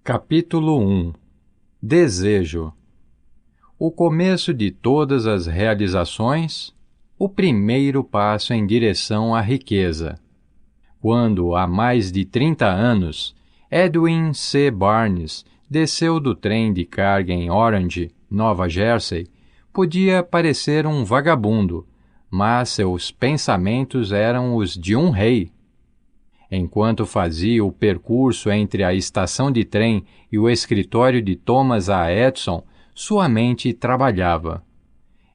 Capítulo 1 Desejo. O começo de todas as realizações, o primeiro passo em direção à riqueza. Quando, há mais de 30 anos, Edwin C. Barnes desceu do trem de carga em Orange, Nova Jersey, podia parecer um vagabundo, mas seus pensamentos eram os de um rei. Enquanto fazia o percurso entre a estação de trem e o escritório de Thomas A. Edison, sua mente trabalhava.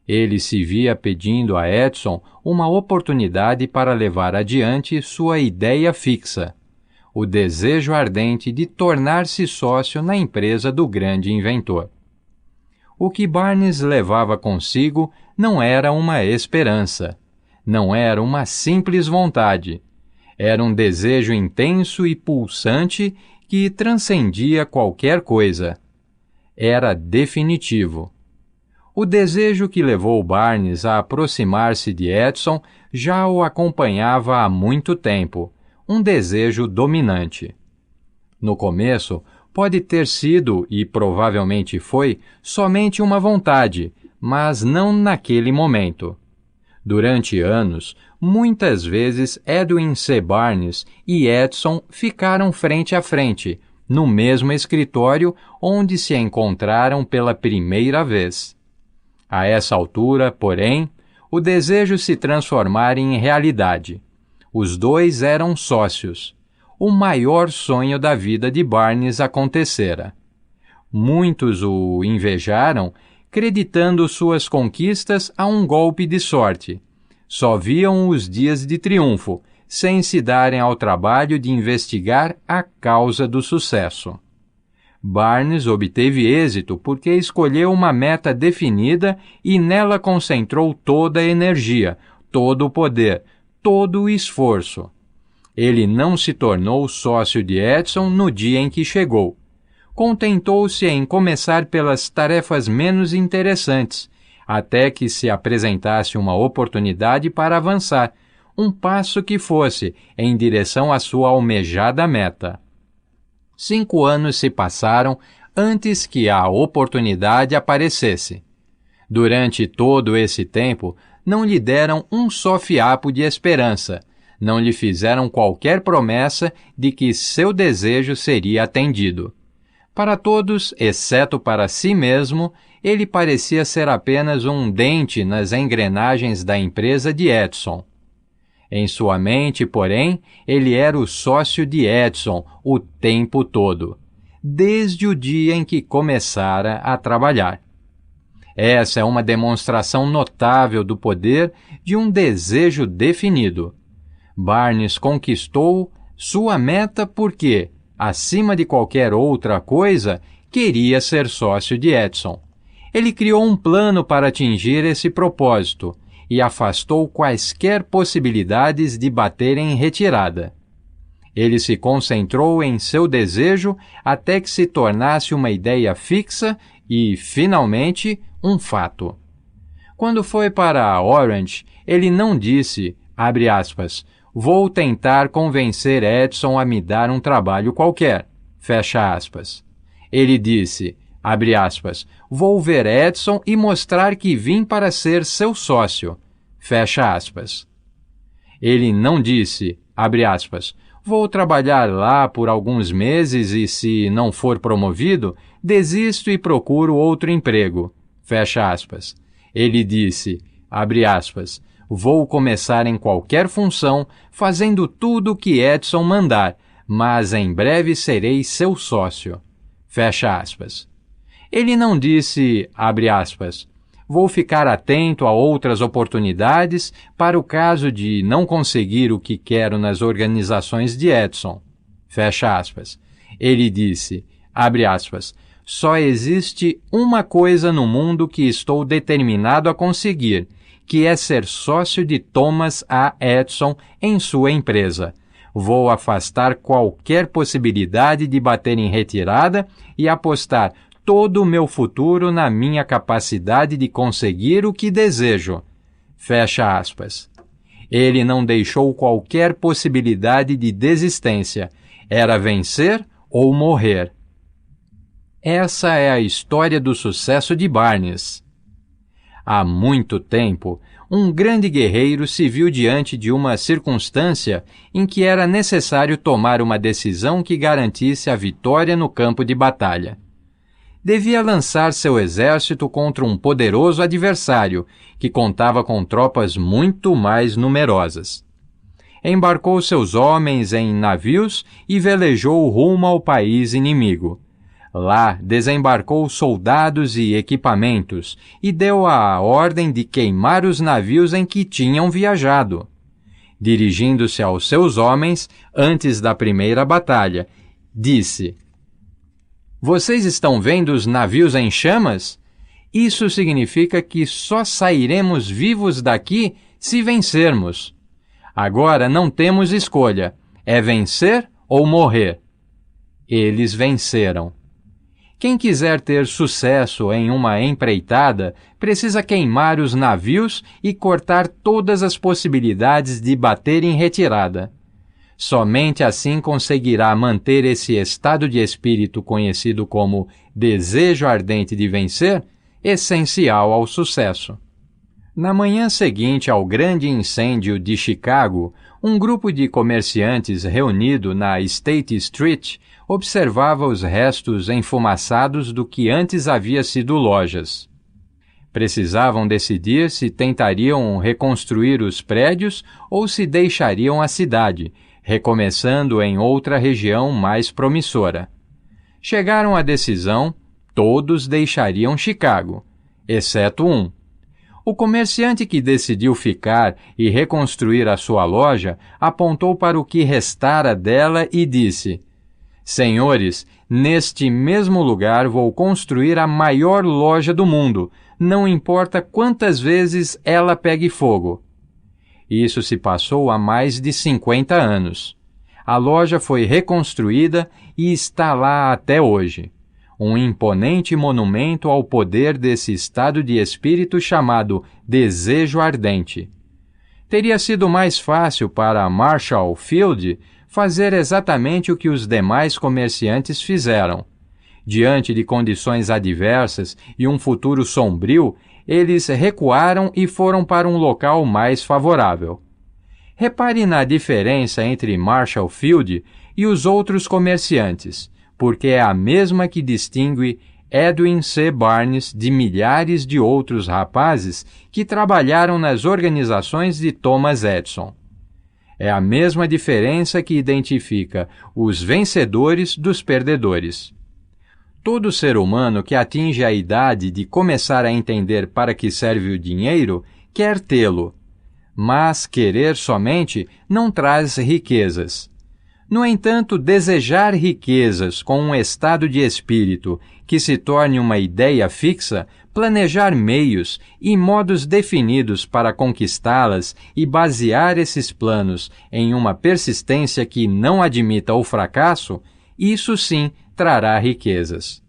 Ele se via pedindo a Edison uma oportunidade para levar adiante sua ideia fixa, o desejo ardente de tornar-se sócio na empresa do grande inventor. O que Barnes levava consigo não era uma esperança, não era uma simples vontade. Era um desejo intenso e pulsante que transcendia qualquer coisa. Era definitivo. O desejo que levou Barnes a aproximar-se de Edison já o acompanhava há muito tempo, um desejo dominante. No começo, pode ter sido, e provavelmente foi, somente uma vontade, mas não naquele momento. Durante anos, muitas vezes Edwin C. Barnes e Edison ficaram frente a frente, no mesmo escritório onde se encontraram pela primeira vez. A essa altura, porém, o desejo se transformara em realidade. Os dois eram sócios. O maior sonho da vida de Barnes acontecera. Muitos o invejaram, creditando suas conquistas a um golpe de sorte. Só viam os dias de triunfo, sem se darem ao trabalho de investigar a causa do sucesso. Barnes obteve êxito porque escolheu uma meta definida e nela concentrou toda a energia, todo o poder, todo o esforço. Ele não se tornou sócio de Edison no dia em que chegou. Contentou-se em começar pelas tarefas menos interessantes, até que se apresentasse uma oportunidade para avançar, um passo que fosse em direção à sua almejada meta. 5 anos se passaram antes que a oportunidade aparecesse. Durante todo esse tempo, não lhe deram um só fiapo de esperança, não lhe fizeram qualquer promessa de que seu desejo seria atendido. Para todos, exceto para si mesmo, ele parecia ser apenas um dente nas engrenagens da empresa de Edison. Em sua mente, porém, ele era o sócio de Edison o tempo todo, desde o dia em que começara a trabalhar. Essa é uma demonstração notável do poder de um desejo definido. Barnes conquistou sua meta porque, acima de qualquer outra coisa, queria ser sócio de Edison. Ele criou um plano para atingir esse propósito e afastou quaisquer possibilidades de bater em retirada. Ele se concentrou em seu desejo até que se tornasse uma ideia fixa e, finalmente, um fato. Quando foi para a Orange, ele não disse, abre aspas, vou tentar convencer Edison a me dar um trabalho qualquer, fecha aspas. Ele disse, abre aspas, vou ver Edison e mostrar que vim para ser seu sócio, fecha aspas. Ele não disse, abre aspas, vou trabalhar lá por alguns meses e se não for promovido, desisto e procuro outro emprego, fecha aspas. Ele disse, abre aspas, vou começar em qualquer função, fazendo tudo o que Edison mandar, mas em breve serei seu sócio. Fecha aspas. Ele não disse, abre aspas, vou ficar atento a outras oportunidades para o caso de não conseguir o que quero nas organizações de Edison. Fecha aspas. Ele disse, abre aspas, só existe uma coisa no mundo que estou determinado a conseguir, que é ser sócio de Thomas A. Edison em sua empresa. Vou afastar qualquer possibilidade de bater em retirada e apostar todo o meu futuro na minha capacidade de conseguir o que desejo. Fecha aspas. Ele não deixou qualquer possibilidade de desistência. Era vencer ou morrer. Essa é a história do sucesso de Barnes. Há muito tempo, um grande guerreiro se viu diante de uma circunstância em que era necessário tomar uma decisão que garantisse a vitória no campo de batalha. Devia lançar seu exército contra um poderoso adversário, que contava com tropas muito mais numerosas. Embarcou seus homens em navios e velejou rumo ao país inimigo. Lá desembarcou soldados e equipamentos e deu a ordem de queimar os navios em que tinham viajado. Dirigindo-se aos seus homens, antes da primeira batalha, disse: "Vocês estão vendo os navios em chamas? Isso significa que só sairemos vivos daqui se vencermos. Agora não temos escolha, é vencer ou morrer." Eles venceram. Quem quiser ter sucesso em uma empreitada, precisa queimar os navios e cortar todas as possibilidades de bater em retirada. Somente assim conseguirá manter esse estado de espírito conhecido como desejo ardente de vencer, essencial ao sucesso. Na manhã seguinte ao grande incêndio de Chicago, um grupo de comerciantes reunido na State Street observava os restos enfumaçados do que antes havia sido lojas. Precisavam decidir se tentariam reconstruir os prédios ou se deixariam a cidade, recomeçando em outra região mais promissora. Chegaram à decisão: todos deixariam Chicago, exceto um. O comerciante que decidiu ficar e reconstruir a sua loja apontou para o que restara dela e disse: "Senhores, neste mesmo lugar vou construir a maior loja do mundo, não importa quantas vezes ela pegue fogo." Isso se passou há mais de 50 anos. A loja foi reconstruída e está lá até hoje. Um imponente monumento ao poder desse estado de espírito chamado desejo ardente. Teria sido mais fácil para Marshall Field fazer exatamente o que os demais comerciantes fizeram. Diante de condições adversas e um futuro sombrio, eles recuaram e foram para um local mais favorável. Repare na diferença entre Marshall Field e os outros comerciantes, porque é a mesma que distingue Edwin C. Barnes de milhares de outros rapazes que trabalharam nas organizações de Thomas Edison. É a mesma diferença que identifica os vencedores dos perdedores. Todo ser humano que atinge a idade de começar a entender para que serve o dinheiro quer tê-lo, mas querer somente não traz riquezas. No entanto, desejar riquezas com um estado de espírito que se torne uma ideia fixa, planejar meios e modos definidos para conquistá-las e basear esses planos em uma persistência que não admita o fracasso, isso sim trará riquezas.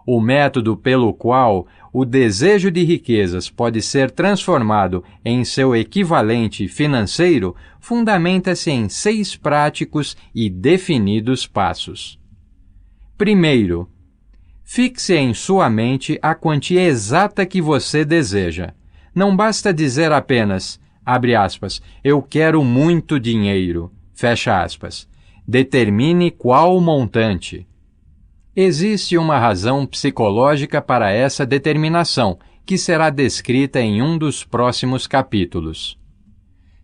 O método pelo qual o desejo de riquezas pode ser transformado em seu equivalente financeiro fundamenta-se em 6 práticos e definidos passos. Primeiro, fixe em sua mente a quantia exata que você deseja. Não basta dizer apenas, abre aspas, eu quero muito dinheiro, fecha aspas. Determine qual montante. Existe uma razão psicológica para essa determinação, que será descrita em um dos próximos capítulos.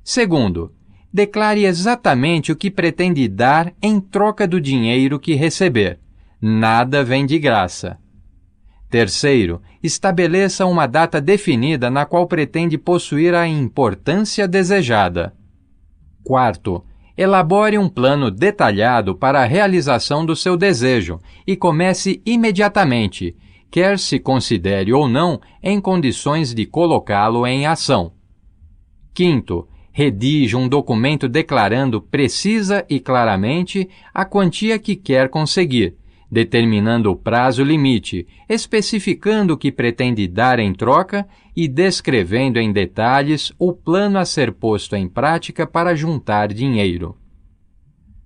Segundo, declare exatamente o que pretende dar em troca do dinheiro que receber. Nada vem de graça. Terceiro, estabeleça uma data definida na qual pretende possuir a importância desejada. Quarto, elabore um plano detalhado para a realização do seu desejo e comece imediatamente, quer se considere ou não em condições de colocá-lo em ação. Quinto, redige um documento declarando precisa e claramente a quantia que quer conseguir, determinando o prazo limite, especificando o que pretende dar em troca e descrevendo em detalhes o plano a ser posto em prática para juntar dinheiro.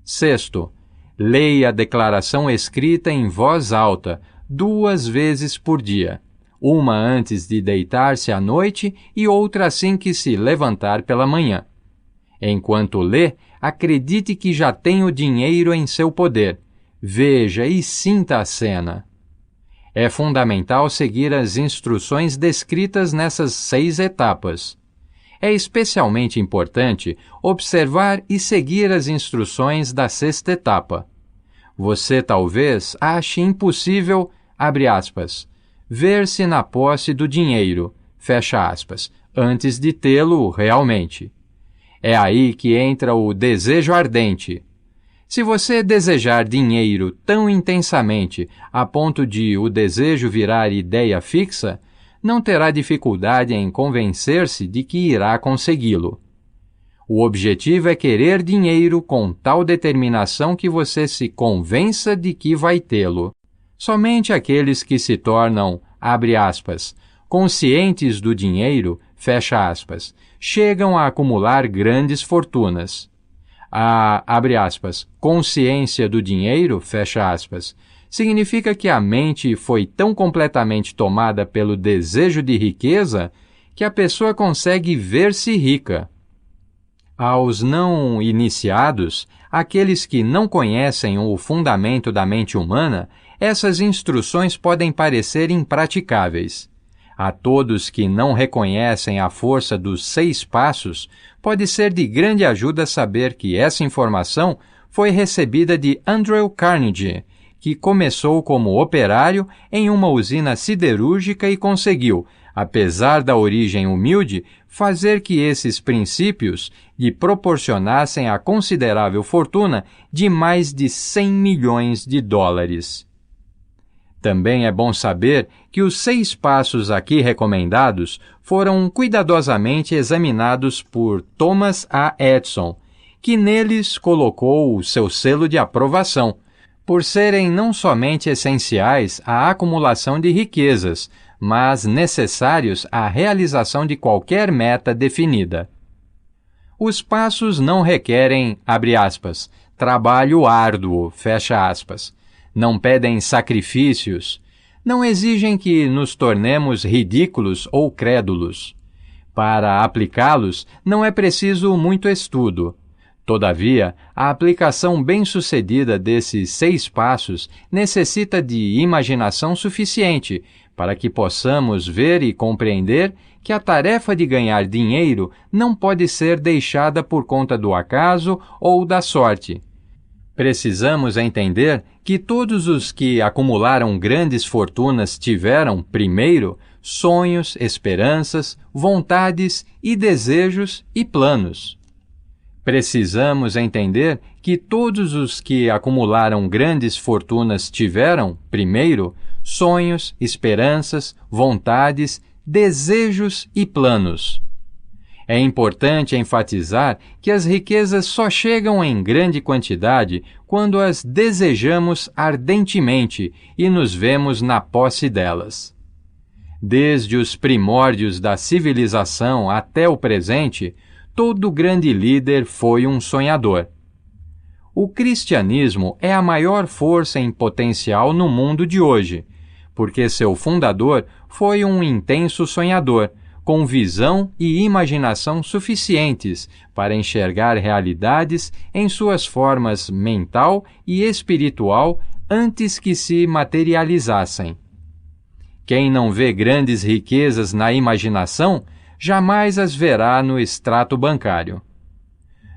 Sexto, leia a declaração escrita em voz alta, 2 vezes por dia, uma antes de deitar-se à noite e outra assim que se levantar pela manhã. Enquanto lê, acredite que já tem o dinheiro em seu poder. Veja e sinta a cena. É fundamental seguir as instruções descritas nessas 6 etapas. É especialmente importante observar e seguir as instruções da 6ª etapa. Você talvez ache impossível, abre aspas, ver-se na posse do dinheiro, fecha aspas, antes de tê-lo realmente. É aí que entra o desejo ardente. Se você desejar dinheiro tão intensamente a ponto de o desejo virar ideia fixa, não terá dificuldade em convencer-se de que irá consegui-lo. O objetivo é querer dinheiro com tal determinação que você se convença de que vai tê-lo. Somente aqueles que se tornam, abre aspas, conscientes do dinheiro, fecha aspas, chegam a acumular grandes fortunas. A, abre aspas, consciência do dinheiro, fecha aspas, significa que a mente foi tão completamente tomada pelo desejo de riqueza que a pessoa consegue ver-se rica. Aos não iniciados, aqueles que não conhecem o fundamento da mente humana, essas instruções podem parecer impraticáveis. A todos que não reconhecem a força dos 6 passos, pode ser de grande ajuda saber que essa informação foi recebida de Andrew Carnegie, que começou como operário em uma usina siderúrgica e conseguiu, apesar da origem humilde, fazer que esses princípios lhe proporcionassem a considerável fortuna de mais de 100 milhões de dólares. Também é bom saber que os 6 passos aqui recomendados foram cuidadosamente examinados por Thomas A. Edison, que neles colocou o seu selo de aprovação, por serem não somente essenciais à acumulação de riquezas, mas necessários à realização de qualquer meta definida. Os passos não requerem, abre aspas, trabalho árduo, fecha aspas, não pedem sacrifícios, não exigem que nos tornemos ridículos ou crédulos. Para aplicá-los, não é preciso muito estudo. Todavia, a aplicação bem-sucedida desses 6 passos necessita de imaginação suficiente para que possamos ver e compreender que a tarefa de ganhar dinheiro não pode ser deixada por conta do acaso ou da sorte. Precisamos entender que todos os que acumularam grandes fortunas tiveram, primeiro, sonhos, esperanças, vontades e desejos e planos. Precisamos entender que todos os que acumularam grandes fortunas tiveram, primeiro, sonhos, esperanças, vontades, desejos e planos. É importante enfatizar que as riquezas só chegam em grande quantidade quando as desejamos ardentemente e nos vemos na posse delas. Desde os primórdios da civilização até o presente, todo grande líder foi um sonhador. O cristianismo é a maior força em potencial no mundo de hoje, porque seu fundador foi um intenso sonhador, com visão e imaginação suficientes para enxergar realidades em suas formas mental e espiritual antes que se materializassem. Quem não vê grandes riquezas na imaginação, jamais as verá no extrato bancário.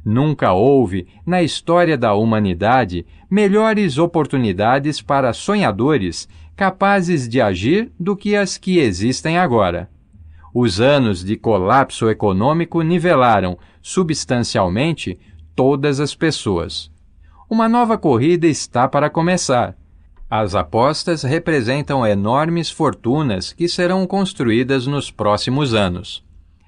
Nunca houve, na história da humanidade, melhores oportunidades para sonhadores capazes de agir do que as que existem agora. Os anos de colapso econômico nivelaram, substancialmente, todas as pessoas. Uma nova corrida está para começar. As apostas representam enormes fortunas que serão construídas nos próximos anos.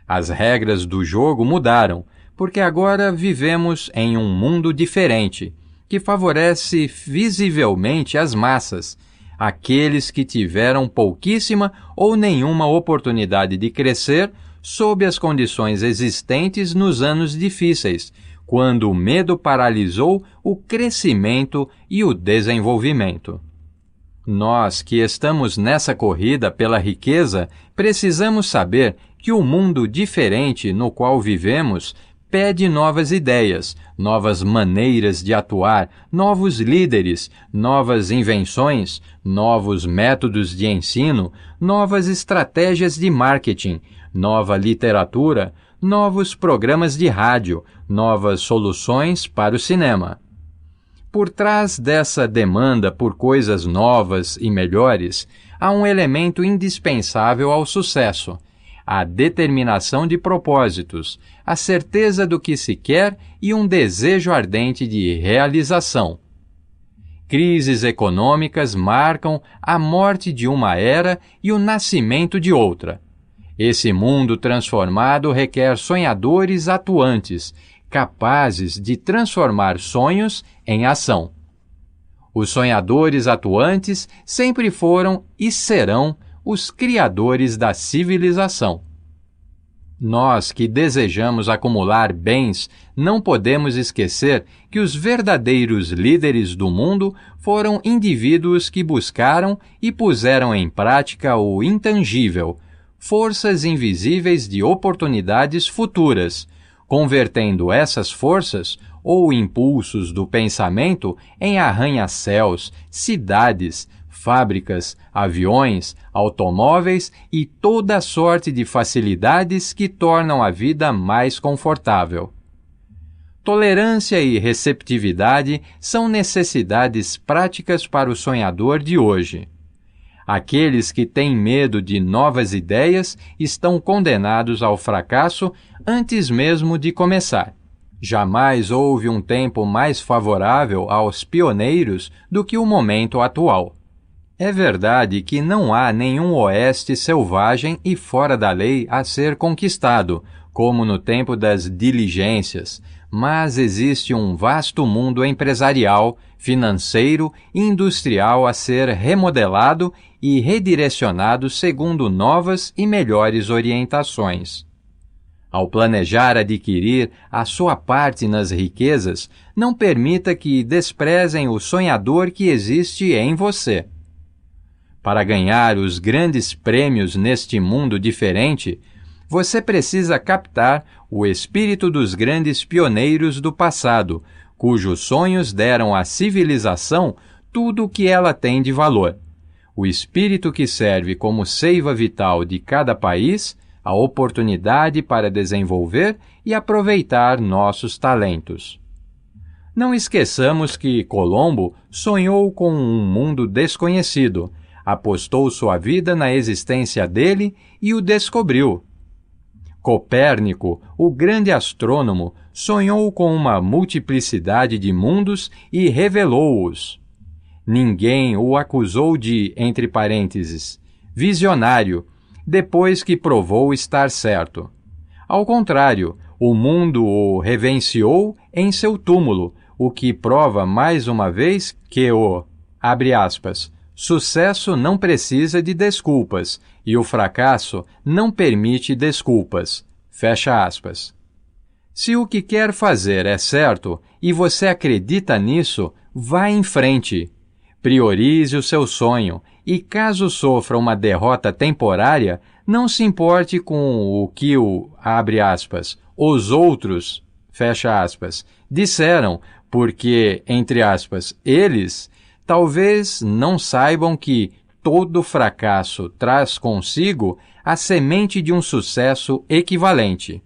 As regras do jogo mudaram, porque agora vivemos em um mundo diferente, que favorece visivelmente as massas, aqueles que tiveram pouquíssima ou nenhuma oportunidade de crescer sob as condições existentes nos anos difíceis, quando o medo paralisou o crescimento e o desenvolvimento. Nós que estamos nessa corrida pela riqueza, precisamos saber que o mundo diferente no qual vivemos pede novas ideias, novas maneiras de atuar, novos líderes, novas invenções, novos métodos de ensino, novas estratégias de marketing, nova literatura, novos programas de rádio, novas soluções para o cinema. Por trás dessa demanda por coisas novas e melhores, há um elemento indispensável ao sucesso: a determinação de propósitos, a certeza do que se quer e um desejo ardente de realização. Crises econômicas marcam a morte de uma era e o nascimento de outra. Esse mundo transformado requer sonhadores atuantes, capazes de transformar sonhos em ação. Os sonhadores atuantes sempre foram e serão os criadores da civilização. Nós que desejamos acumular bens, não podemos esquecer que os verdadeiros líderes do mundo foram indivíduos que buscaram e puseram em prática o intangível, forças invisíveis de oportunidades futuras, convertendo essas forças ou impulsos do pensamento em arranha-céus, cidades, fábricas, aviões, automóveis e toda sorte de facilidades que tornam a vida mais confortável. Tolerância e receptividade são necessidades práticas para o sonhador de hoje. Aqueles que têm medo de novas ideias estão condenados ao fracasso antes mesmo de começar. Jamais houve um tempo mais favorável aos pioneiros do que o momento atual. É verdade que não há nenhum oeste selvagem e fora da lei a ser conquistado, como no tempo das diligências, mas existe um vasto mundo empresarial, financeiro e industrial a ser remodelado e redirecionado segundo novas e melhores orientações. Ao planejar adquirir a sua parte nas riquezas, não permita que desprezem o sonhador que existe em você. Para ganhar os grandes prêmios neste mundo diferente, você precisa captar o espírito dos grandes pioneiros do passado, cujos sonhos deram à civilização tudo o que ela tem de valor. O espírito que serve como seiva vital de cada país, a oportunidade para desenvolver e aproveitar nossos talentos. Não esqueçamos que Colombo sonhou com um mundo desconhecido, apostou sua vida na existência dele e o descobriu. Copérnico, o grande astrônomo, sonhou com uma multiplicidade de mundos e revelou-os. Ninguém o acusou de, entre parênteses, visionário, depois que provou estar certo. Ao contrário, o mundo o reverenciou em seu túmulo, o que prova mais uma vez que o, abre aspas, sucesso não precisa de desculpas e o fracasso não permite desculpas, fecha aspas. Se o que quer fazer é certo e você acredita nisso, vá em frente. Priorize o seu sonho e, caso sofra uma derrota temporária, não se importe com o que abre aspas, os outros, fecha aspas, disseram, porque, entre aspas, eles talvez não saibam que todo fracasso traz consigo a semente de um sucesso equivalente.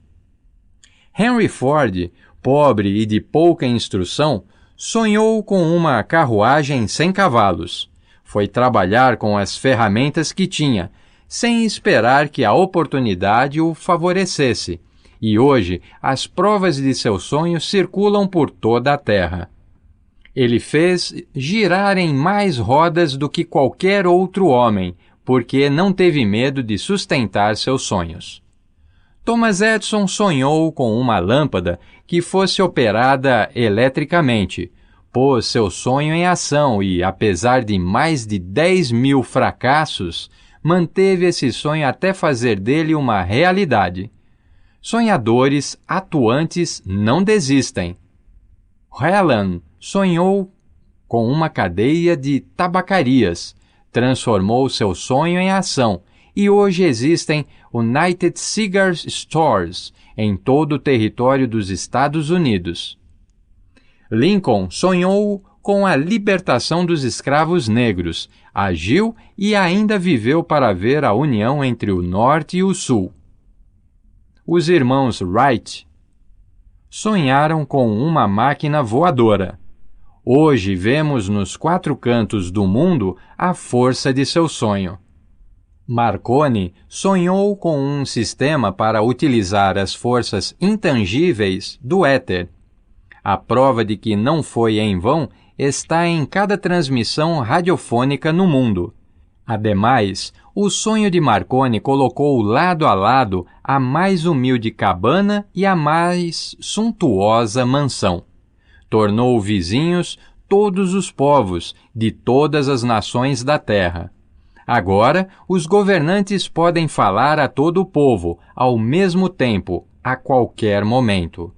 Henry Ford, pobre e de pouca instrução, sonhou com uma carruagem sem cavalos. Foi trabalhar com as ferramentas que tinha, sem esperar que a oportunidade o favorecesse, e hoje as provas de seu sonho circulam por toda a terra. Ele fez girar em mais rodas do que qualquer outro homem, porque não teve medo de sustentar seus sonhos. Thomas Edison sonhou com uma lâmpada que fosse operada eletricamente, pôs seu sonho em ação e, apesar de mais de 10.000 fracassos, manteve esse sonho até fazer dele uma realidade. Sonhadores atuantes não desistem. Helene sonhou com uma cadeia de tabacarias, transformou seu sonho em ação e hoje existem United Cigar Stores em todo o território dos Estados Unidos. Lincoln sonhou com a libertação dos escravos negros, agiu e ainda viveu para ver a união entre o Norte e o Sul. Os irmãos Wright sonharam com uma máquina voadora. Hoje vemos nos 4 cantos do mundo a força de seu sonho. Marconi sonhou com um sistema para utilizar as forças intangíveis do éter. A prova de que não foi em vão está em cada transmissão radiofônica no mundo. Ademais, o sonho de Marconi colocou lado a lado a mais humilde cabana e a mais suntuosa mansão. Tornou vizinhos todos os povos de todas as nações da terra. Agora, os governantes podem falar a todo o povo, ao mesmo tempo, a qualquer momento.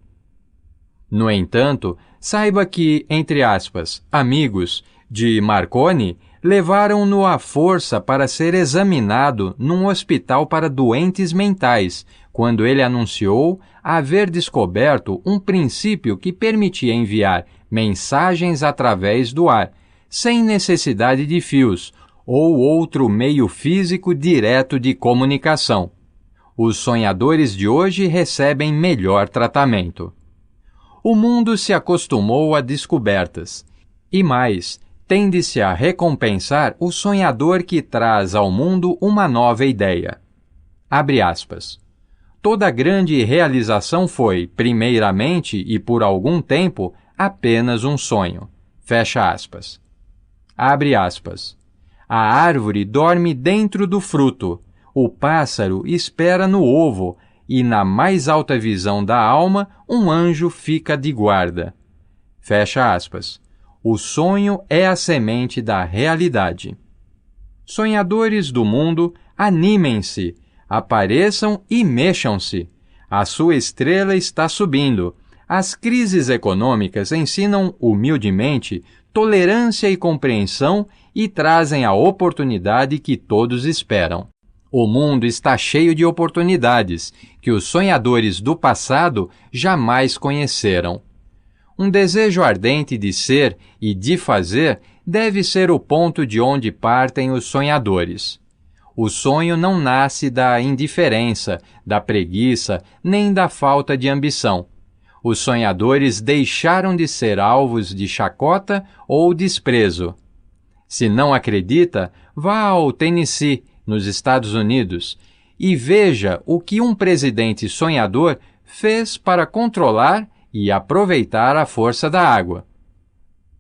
No entanto, saiba que, entre aspas, amigos de Marconi levaram-no à força para ser examinado num hospital para doentes mentais, quando ele anunciou haver descoberto um princípio que permitia enviar mensagens através do ar, sem necessidade de fios ou outro meio físico direto de comunicação. Os sonhadores de hoje recebem melhor tratamento. O mundo se acostumou a descobertas, e mais, tende-se a recompensar o sonhador que traz ao mundo uma nova ideia. Abre aspas. Toda grande realização foi, primeiramente e por algum tempo, apenas um sonho. Fecha aspas. Abre aspas. A árvore dorme dentro do fruto, o pássaro espera no ovo, e na mais alta visão da alma, um anjo fica de guarda. Fecha aspas. O sonho é a semente da realidade. Sonhadores do mundo, animem-se, apareçam e mexam-se. A sua estrela está subindo. As crises econômicas ensinam humildemente tolerância e compreensão e trazem a oportunidade que todos esperam. O mundo está cheio de oportunidades que os sonhadores do passado jamais conheceram. Um desejo ardente de ser e de fazer deve ser o ponto de onde partem os sonhadores. O sonho não nasce da indiferença, da preguiça, nem da falta de ambição. Os sonhadores deixaram de ser alvos de chacota ou desprezo. Se não acredita, vá ao Tennessee, nos Estados Unidos, e veja o que um presidente sonhador fez para controlar e aproveitar a força da água.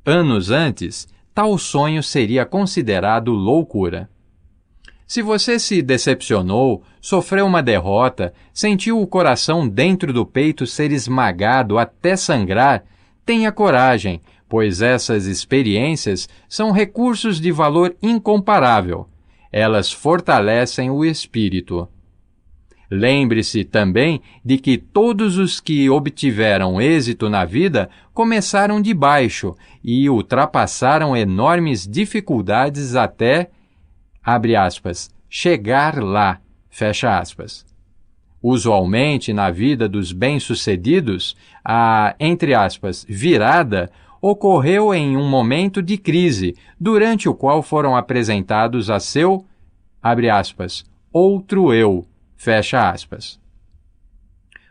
Anos antes, tal sonho seria considerado loucura. Se você se decepcionou, sofreu uma derrota, sentiu o coração dentro do peito ser esmagado até sangrar, tenha coragem, pois essas experiências são recursos de valor incomparável. Elas fortalecem o espírito. Lembre-se também de que todos os que obtiveram êxito na vida começaram de baixo e ultrapassaram enormes dificuldades até, abre aspas, chegar lá, fecha aspas. Usualmente, na vida dos bem-sucedidos, a, entre aspas, virada ocorreu em um momento de crise, durante o qual foram apresentados a seu, abre aspas, outro eu, fecha aspas.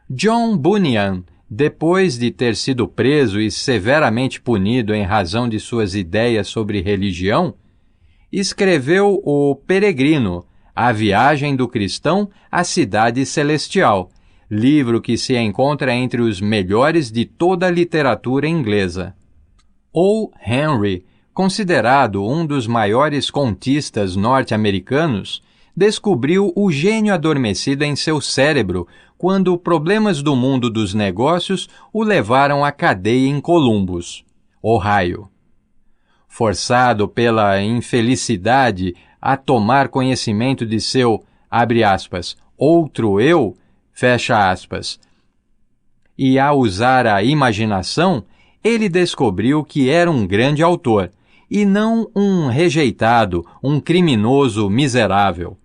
John Bunyan, depois de ter sido preso e severamente punido em razão de suas ideias sobre religião, escreveu O Peregrino, a viagem do cristão à cidade celestial, livro que se encontra entre os melhores de toda a literatura inglesa. O. Henry, considerado um dos maiores contistas norte-americanos, descobriu o gênio adormecido em seu cérebro quando problemas do mundo dos negócios o levaram à cadeia em Columbus, Ohio. Forçado pela infelicidade a tomar conhecimento de seu, abre aspas, outro eu, fecha aspas, e a usar a imaginação, ele descobriu que era um grande autor e não um rejeitado, um criminoso miserável.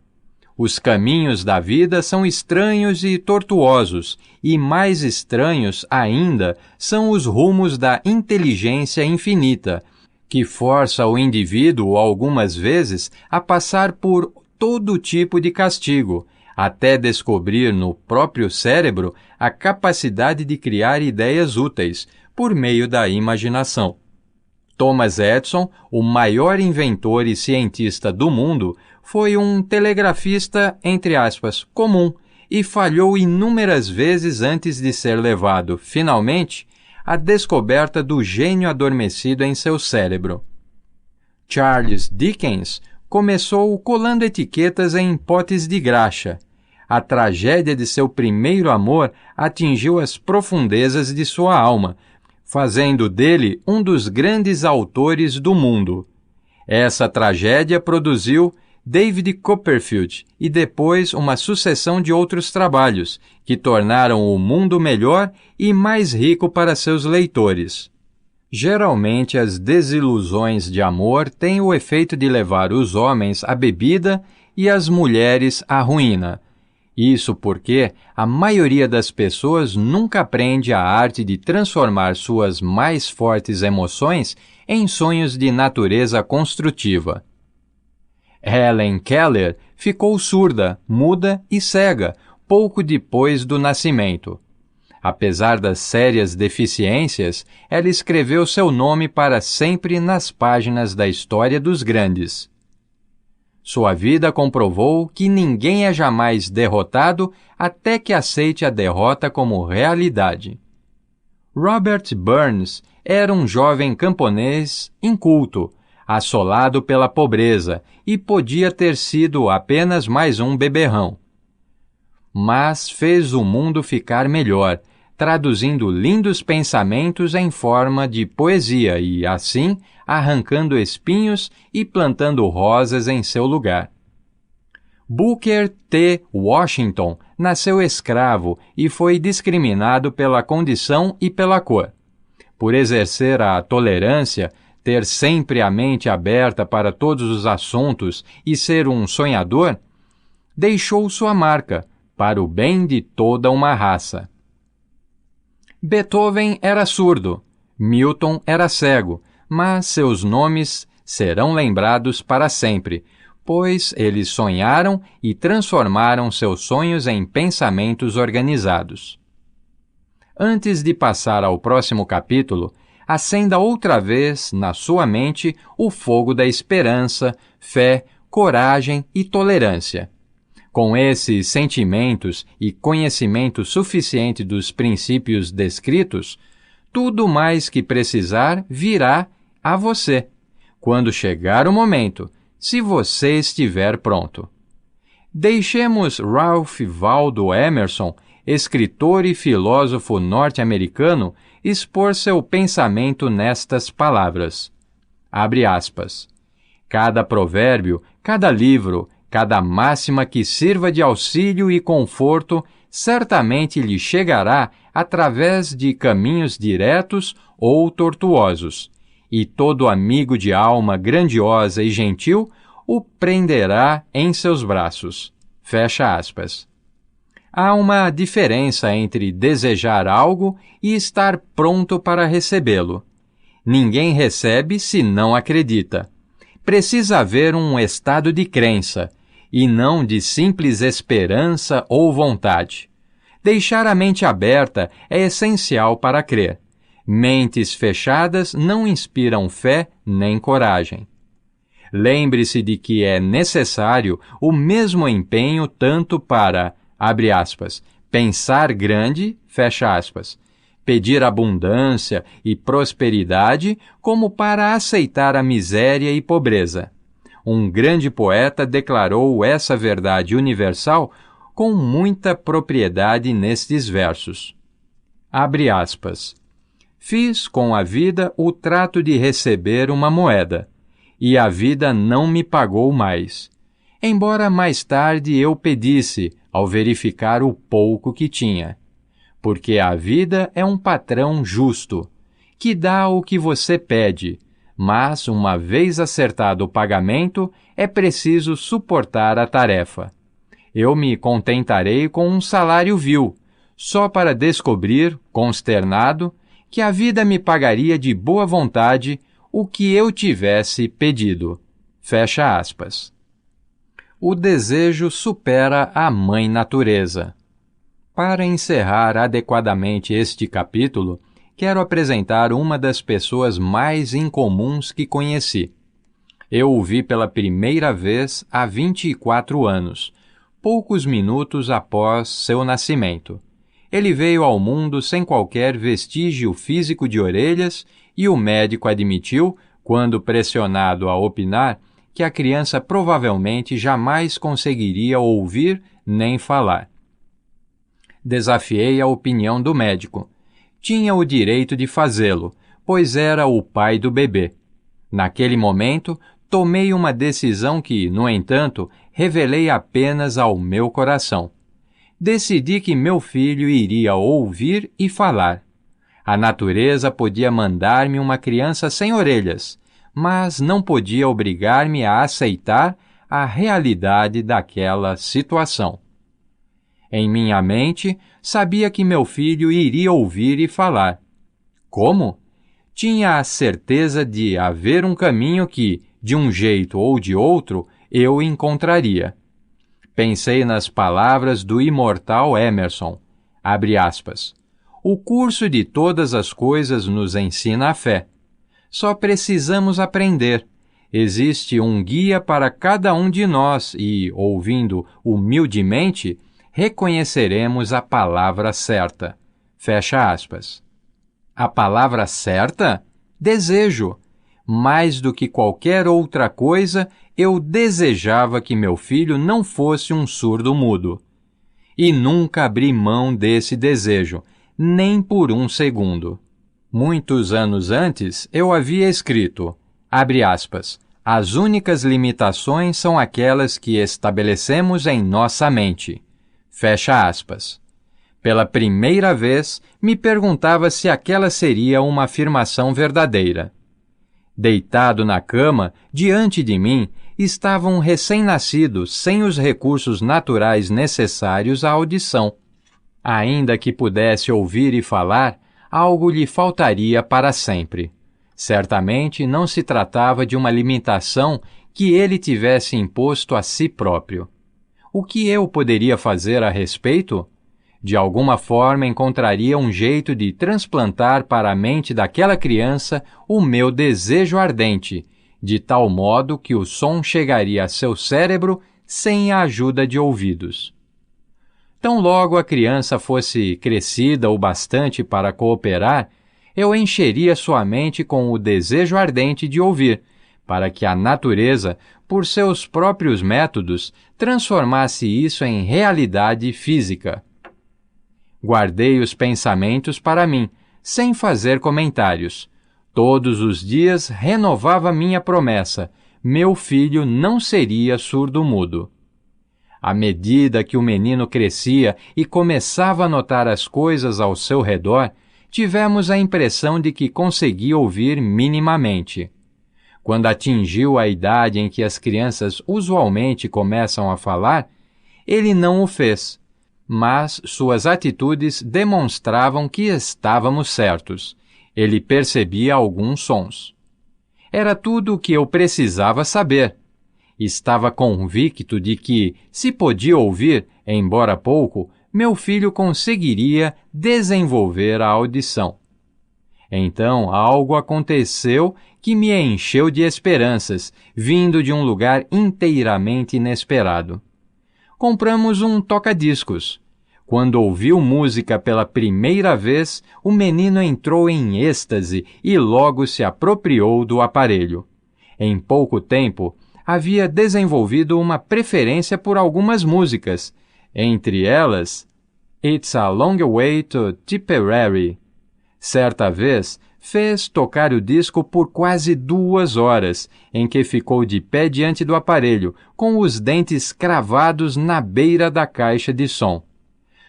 Os caminhos da vida são estranhos e tortuosos, e mais estranhos ainda são os rumos da inteligência infinita, que força o indivíduo algumas vezes a passar por todo tipo de castigo, até descobrir no próprio cérebro a capacidade de criar ideias úteis por meio da imaginação. Thomas Edison, o maior inventor e cientista do mundo, foi um telegrafista, entre aspas, comum e falhou inúmeras vezes antes de ser levado, finalmente, à descoberta do gênio adormecido em seu cérebro. Charles Dickens começou colando etiquetas em potes de graxa. A tragédia de seu primeiro amor atingiu as profundezas de sua alma, fazendo dele um dos grandes autores do mundo. Essa tragédia produziu David Copperfield e depois uma sucessão de outros trabalhos que tornaram o mundo melhor e mais rico para seus leitores. Geralmente, as desilusões de amor têm o efeito de levar os homens à bebida e as mulheres à ruína. Isso porque a maioria das pessoas nunca aprende a arte de transformar suas mais fortes emoções em sonhos de natureza construtiva. Helen Keller ficou surda, muda e cega pouco depois do nascimento. Apesar das sérias deficiências, ela escreveu seu nome para sempre nas páginas da história dos grandes. Sua vida comprovou que ninguém é jamais derrotado até que aceite a derrota como realidade. Robert Burns era um jovem camponês inculto, assolado pela pobreza, e podia ter sido apenas mais um beberrão. Mas fez o mundo ficar melhor, traduzindo lindos pensamentos em forma de poesia e, assim, arrancando espinhos e plantando rosas em seu lugar. Booker T. Washington nasceu escravo e foi discriminado pela condição e pela cor. Por exercer a tolerância, ter sempre a mente aberta para todos os assuntos e ser um sonhador, deixou sua marca, para o bem de toda uma raça. Beethoven era surdo, Milton era cego, mas seus nomes serão lembrados para sempre, pois eles sonharam e transformaram seus sonhos em pensamentos organizados. Antes de passar ao próximo capítulo, acenda outra vez na sua mente o fogo da esperança, fé, coragem e tolerância. Com esses sentimentos e conhecimento suficiente dos princípios descritos, tudo mais que precisar virá a você, quando chegar o momento, se você estiver pronto. Deixemos Ralph Waldo Emerson, escritor e filósofo norte-americano, expor seu pensamento nestas palavras. Abre aspas. Cada provérbio, cada livro, cada máxima que sirva de auxílio e conforto certamente lhe chegará através de caminhos diretos ou tortuosos, e todo amigo de alma grandiosa e gentil o prenderá em seus braços. Fecha aspas. Há uma diferença entre desejar algo e estar pronto para recebê-lo. Ninguém recebe se não acredita. Precisa haver um estado de crença, e não de simples esperança ou vontade. Deixar a mente aberta é essencial para crer. Mentes fechadas não inspiram fé nem coragem. Lembre-se de que é necessário o mesmo empenho tanto para, abre aspas, pensar grande, fecha aspas, pedir abundância e prosperidade, como para aceitar a miséria e pobreza. Um grande poeta declarou essa verdade universal com muita propriedade nestes versos. Abre aspas. Fiz com a vida o trato de receber uma moeda, e a vida não me pagou mais, embora mais tarde eu pedisse, ao verificar o pouco que tinha. Porque a vida é um patrão justo, que dá o que você pede, mas, uma vez acertado o pagamento, é preciso suportar a tarefa. Eu me contentarei com um salário vil, só para descobrir, consternado, que a vida me pagaria de boa vontade o que eu tivesse pedido. Fecha aspas. O desejo supera a mãe natureza. Para encerrar adequadamente este capítulo, quero apresentar uma das pessoas mais incomuns que conheci. Eu o vi pela primeira vez há 24 anos, poucos minutos após seu nascimento. Ele veio ao mundo sem qualquer vestígio físico de orelhas e o médico admitiu, quando pressionado a opinar, que a criança provavelmente jamais conseguiria ouvir nem falar. Desafiei a opinião do médico. Tinha o direito de fazê-lo, pois era o pai do bebê. Naquele momento, tomei uma decisão que, no entanto, revelei apenas ao meu coração. Decidi que meu filho iria ouvir e falar. A natureza podia mandar-me uma criança sem orelhas, mas não podia obrigar-me a aceitar a realidade daquela situação. Em minha mente, sabia que meu filho iria ouvir e falar. Como? Tinha a certeza de haver um caminho que, de um jeito ou de outro, eu encontraria. Pensei nas palavras do imortal Emerson, abre aspas, o curso de todas as coisas nos ensina a fé. Só precisamos aprender. Existe um guia para cada um de nós e, ouvindo humildemente, reconheceremos a palavra certa. Fecha aspas. A palavra certa? Desejo. Mais do que qualquer outra coisa, eu desejava que meu filho não fosse um surdo-mudo. E nunca abri mão desse desejo, nem por um segundo. Muitos anos antes, eu havia escrito, abre aspas, as únicas limitações são aquelas que estabelecemos em nossa mente. Fecha aspas. Pela primeira vez, me perguntava se aquela seria uma afirmação verdadeira. Deitado na cama, diante de mim, estava um recém-nascido sem os recursos naturais necessários à audição. Ainda que pudesse ouvir e falar, algo lhe faltaria para sempre. Certamente não se tratava de uma limitação que ele tivesse imposto a si próprio. O que eu poderia fazer a respeito? De alguma forma encontraria um jeito de transplantar para a mente daquela criança o meu desejo ardente, de tal modo que o som chegaria a seu cérebro sem a ajuda de ouvidos. Tão logo a criança fosse crescida o bastante para cooperar, eu encheria sua mente com o desejo ardente de ouvir, para que a natureza, por seus próprios métodos, transformasse isso em realidade física. Guardei os pensamentos para mim, sem fazer comentários. Todos os dias renovava minha promessa: meu filho não seria surdo-mudo. À medida que o menino crescia e começava a notar as coisas ao seu redor, tivemos a impressão de que conseguia ouvir minimamente. Quando atingiu a idade em que as crianças usualmente começam a falar, ele não o fez, mas suas atitudes demonstravam que estávamos certos. Ele percebia alguns sons. Era tudo o que eu precisava saber. Estava convicto de que, se podia ouvir, embora pouco, meu filho conseguiria desenvolver a audição. Então, algo aconteceu que me encheu de esperanças, vindo de um lugar inteiramente inesperado. Compramos um toca-discos. Quando ouviu música pela primeira vez, o menino entrou em êxtase e logo se apropriou do aparelho. Em pouco tempo, havia desenvolvido uma preferência por algumas músicas, entre elas It's a Long Way to Tipperary. Certa vez, fez tocar o disco por quase 2 horas, em que ficou de pé diante do aparelho, com os dentes cravados na beira da caixa de som.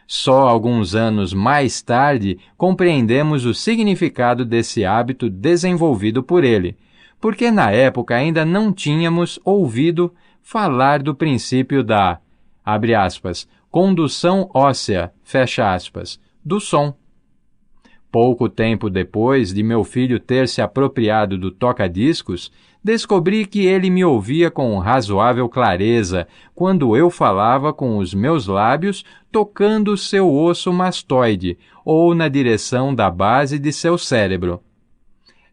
Só alguns anos mais tarde compreendemos o significado desse hábito desenvolvido por ele, porque na época ainda não tínhamos ouvido falar do princípio da, abre aspas, condução óssea, fecha aspas, do som. Pouco tempo depois de meu filho ter se apropriado do toca-discos, descobri que ele me ouvia com razoável clareza quando eu falava com os meus lábios tocando seu osso mastoide ou na direção da base de seu cérebro.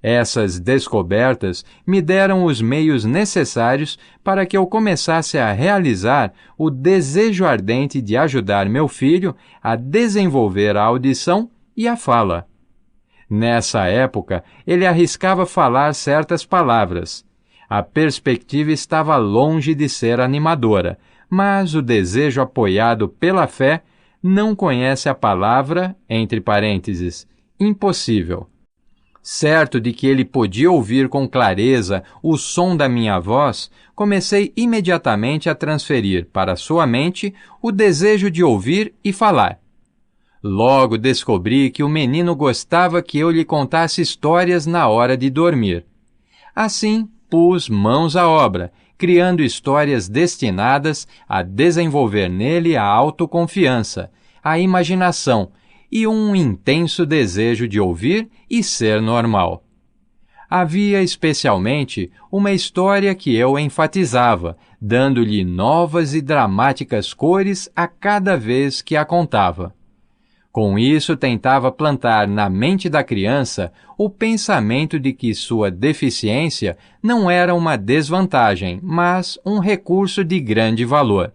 Essas descobertas me deram os meios necessários para que eu começasse a realizar o desejo ardente de ajudar meu filho a desenvolver a audição e a fala. Nessa época, ele arriscava falar certas palavras. A perspectiva estava longe de ser animadora, mas o desejo apoiado pela fé não conhece a palavra, entre parênteses, impossível. Certo de que ele podia ouvir com clareza o som da minha voz, comecei imediatamente a transferir para sua mente o desejo de ouvir e falar. Logo descobri que o menino gostava que eu lhe contasse histórias na hora de dormir. Assim, pus mãos à obra, criando histórias destinadas a desenvolver nele a autoconfiança, a imaginação e um intenso desejo de ouvir e ser normal. Havia especialmente uma história que eu enfatizava, dando-lhe novas e dramáticas cores a cada vez que a contava. Com isso, tentava plantar na mente da criança o pensamento de que sua deficiência não era uma desvantagem, mas um recurso de grande valor.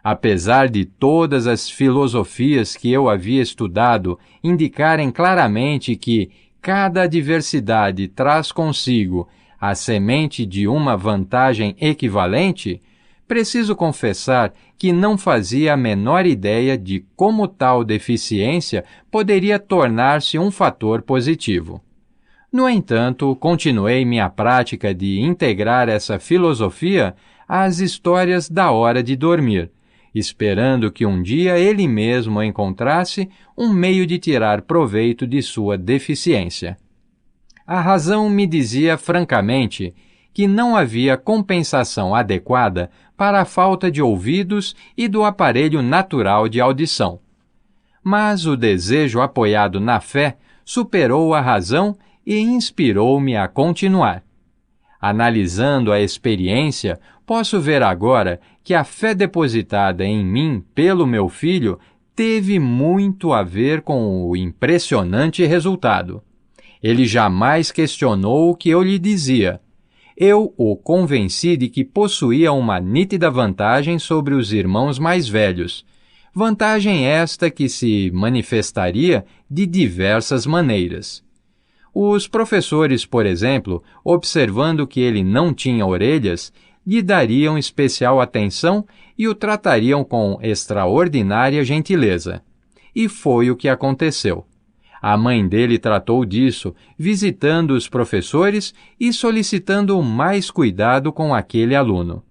Apesar de todas as filosofias que eu havia estudado indicarem claramente que cada adversidade traz consigo a semente de uma vantagem equivalente, preciso confessar que não fazia a menor ideia de como tal deficiência poderia tornar-se um fator positivo. No entanto, continuei minha prática de integrar essa filosofia às histórias da hora de dormir, esperando que um dia ele mesmo encontrasse um meio de tirar proveito de sua deficiência. A razão me dizia francamente que não havia compensação adequada para a falta de ouvidos e do aparelho natural de audição. Mas o desejo apoiado na fé superou a razão e inspirou-me a continuar. Analisando a experiência, posso ver agora que a fé depositada em mim pelo meu filho teve muito a ver com o impressionante resultado. Ele jamais questionou o que eu lhe dizia. Eu o convenci de que possuía uma nítida vantagem sobre os irmãos mais velhos, vantagem esta que se manifestaria de diversas maneiras. Os professores, por exemplo, observando que ele não tinha orelhas, lhe dariam especial atenção e o tratariam com extraordinária gentileza. E foi o que aconteceu. A mãe dele tratou disso, visitando os professores e solicitando mais cuidado com aquele aluno.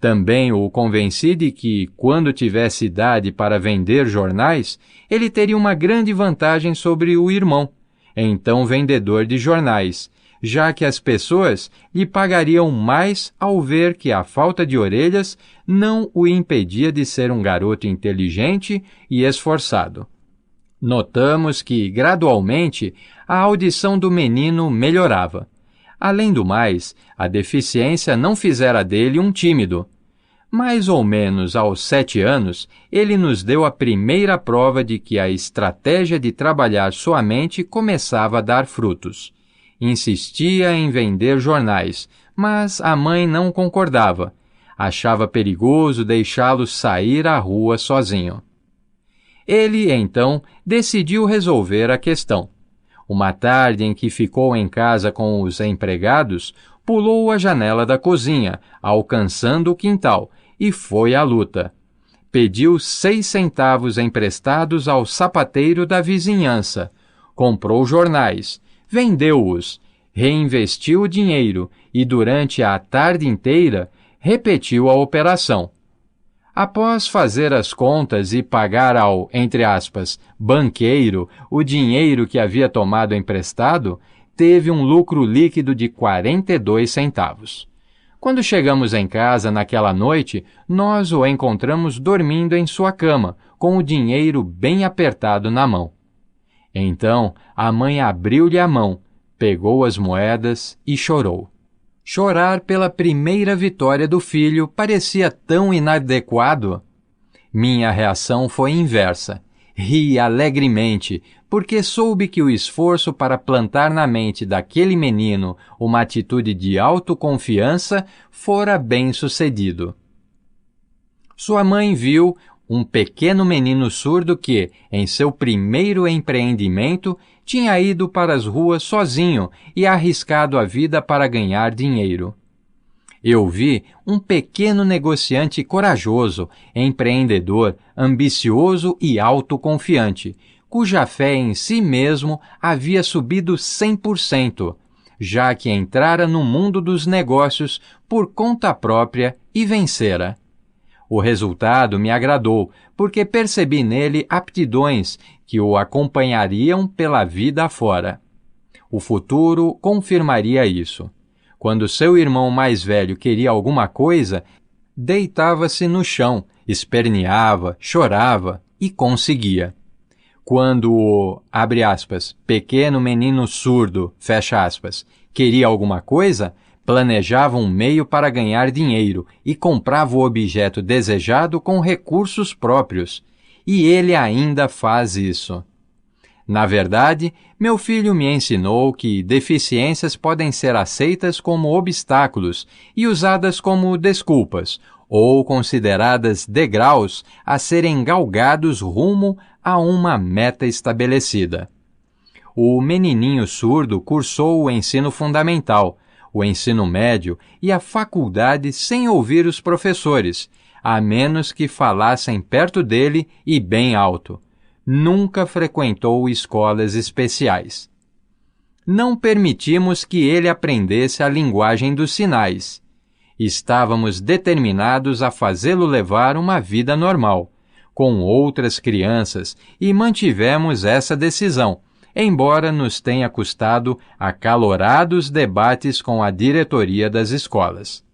Também o convenci de que, quando tivesse idade para vender jornais, ele teria uma grande vantagem sobre o irmão, então vendedor de jornais, já que as pessoas lhe pagariam mais ao ver que a falta de orelhas não o impedia de ser um garoto inteligente e esforçado. Notamos que, gradualmente, a audição do menino melhorava. Além do mais, a deficiência não fizera dele um tímido. Mais ou menos aos 7 anos, ele nos deu a primeira prova de que a estratégia de trabalhar sua mente começava a dar frutos. Insistia em vender jornais, mas a mãe não concordava. Achava perigoso deixá-lo sair à rua sozinho. Ele, então, decidiu resolver a questão. Uma tarde em que ficou em casa com os empregados, pulou a janela da cozinha, alcançando o quintal, e foi à luta. Pediu 6 centavos emprestados ao sapateiro da vizinhança, comprou jornais, vendeu-os, reinvestiu o dinheiro e, durante a tarde inteira, repetiu a operação. Após fazer as contas e pagar ao, entre aspas, banqueiro o dinheiro que havia tomado emprestado, teve um lucro líquido de 42 centavos. Quando chegamos em casa naquela noite, nós o encontramos dormindo em sua cama, com o dinheiro bem apertado na mão. Então, a mãe abriu-lhe a mão, pegou as moedas e chorou. Chorar pela primeira vitória do filho parecia tão inadequado. Minha reação foi inversa. Ri alegremente, porque soube que o esforço para plantar na mente daquele menino uma atitude de autoconfiança fora bem-sucedido. Sua mãe viu um pequeno menino surdo que, em seu primeiro empreendimento, tinha ido para as ruas sozinho e arriscado a vida para ganhar dinheiro. Eu vi um pequeno negociante corajoso, empreendedor, ambicioso e autoconfiante, cuja fé em si mesmo havia subido 100%, já que entrara no mundo dos negócios por conta própria e vencera. O resultado me agradou, porque percebi nele aptidões que o acompanhariam pela vida afora. O futuro confirmaria isso. Quando seu irmão mais velho queria alguma coisa, deitava-se no chão, esperneava, chorava e conseguia. Quando o, abre aspas, pequeno menino surdo, fecha aspas, queria alguma coisa, planejava um meio para ganhar dinheiro e comprava o objeto desejado com recursos próprios. E ele ainda faz isso. Na verdade, meu filho me ensinou que deficiências podem ser aceitas como obstáculos e usadas como desculpas, ou consideradas degraus a serem galgados rumo a uma meta estabelecida. O menininho surdo cursou o ensino fundamental, o ensino médio e a faculdade sem ouvir os professores, a menos que falassem perto dele e bem alto. Nunca frequentou escolas especiais. Não permitimos que ele aprendesse a linguagem dos sinais. Estávamos determinados a fazê-lo levar uma vida normal, com outras crianças, e mantivemos essa decisão, embora nos tenha custado acalorados debates com a diretoria das escolas.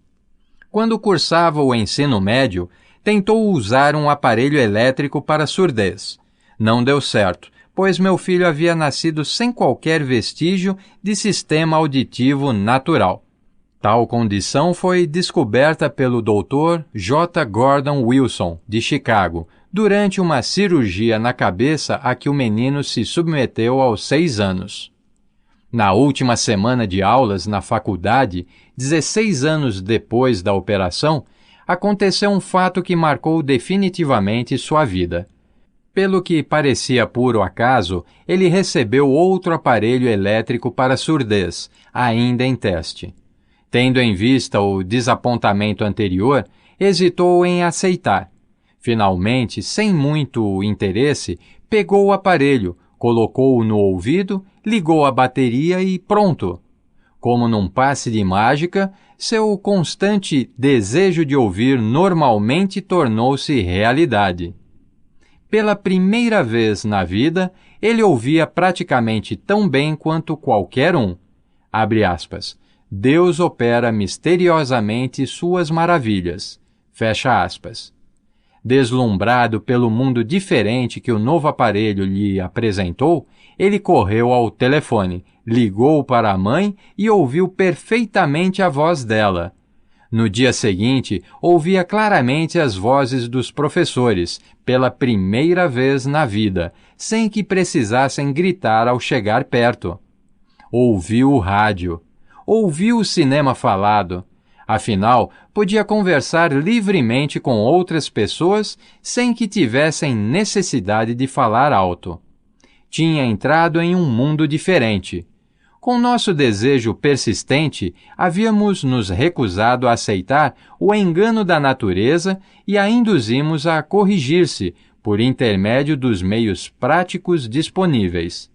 Quando cursava o ensino médio, tentou usar um aparelho elétrico para surdez. Não deu certo, pois meu filho havia nascido sem qualquer vestígio de sistema auditivo natural. Tal condição foi descoberta pelo Dr. J. Gordon Wilson, de Chicago, durante uma cirurgia na cabeça a que o menino se submeteu aos 6 anos. Na última semana de aulas na faculdade, 16 anos depois da operação, aconteceu um fato que marcou definitivamente sua vida. Pelo que parecia puro acaso, ele recebeu outro aparelho elétrico para surdez, ainda em teste. Tendo em vista o desapontamento anterior, hesitou em aceitar. Finalmente, sem muito interesse, pegou o aparelho, colocou-o no ouvido, ligou a bateria e pronto. Como num passe de mágica, seu constante desejo de ouvir normalmente tornou-se realidade. Pela primeira vez na vida, ele ouvia praticamente tão bem quanto qualquer um. Abre aspas. Deus opera misteriosamente suas maravilhas. Fecha aspas. Deslumbrado pelo mundo diferente que o novo aparelho lhe apresentou, ele correu ao telefone, ligou para a mãe e ouviu perfeitamente a voz dela. No dia seguinte, ouvia claramente as vozes dos professores, pela primeira vez na vida, sem que precisassem gritar ao chegar perto. Ouviu o rádio. Ouviu o cinema falado. Afinal, podia conversar livremente com outras pessoas sem que tivessem necessidade de falar alto. Tinha entrado em um mundo diferente. Com nosso desejo persistente, havíamos nos recusado a aceitar o engano da natureza e a induzimos a corrigir-se por intermédio dos meios práticos disponíveis.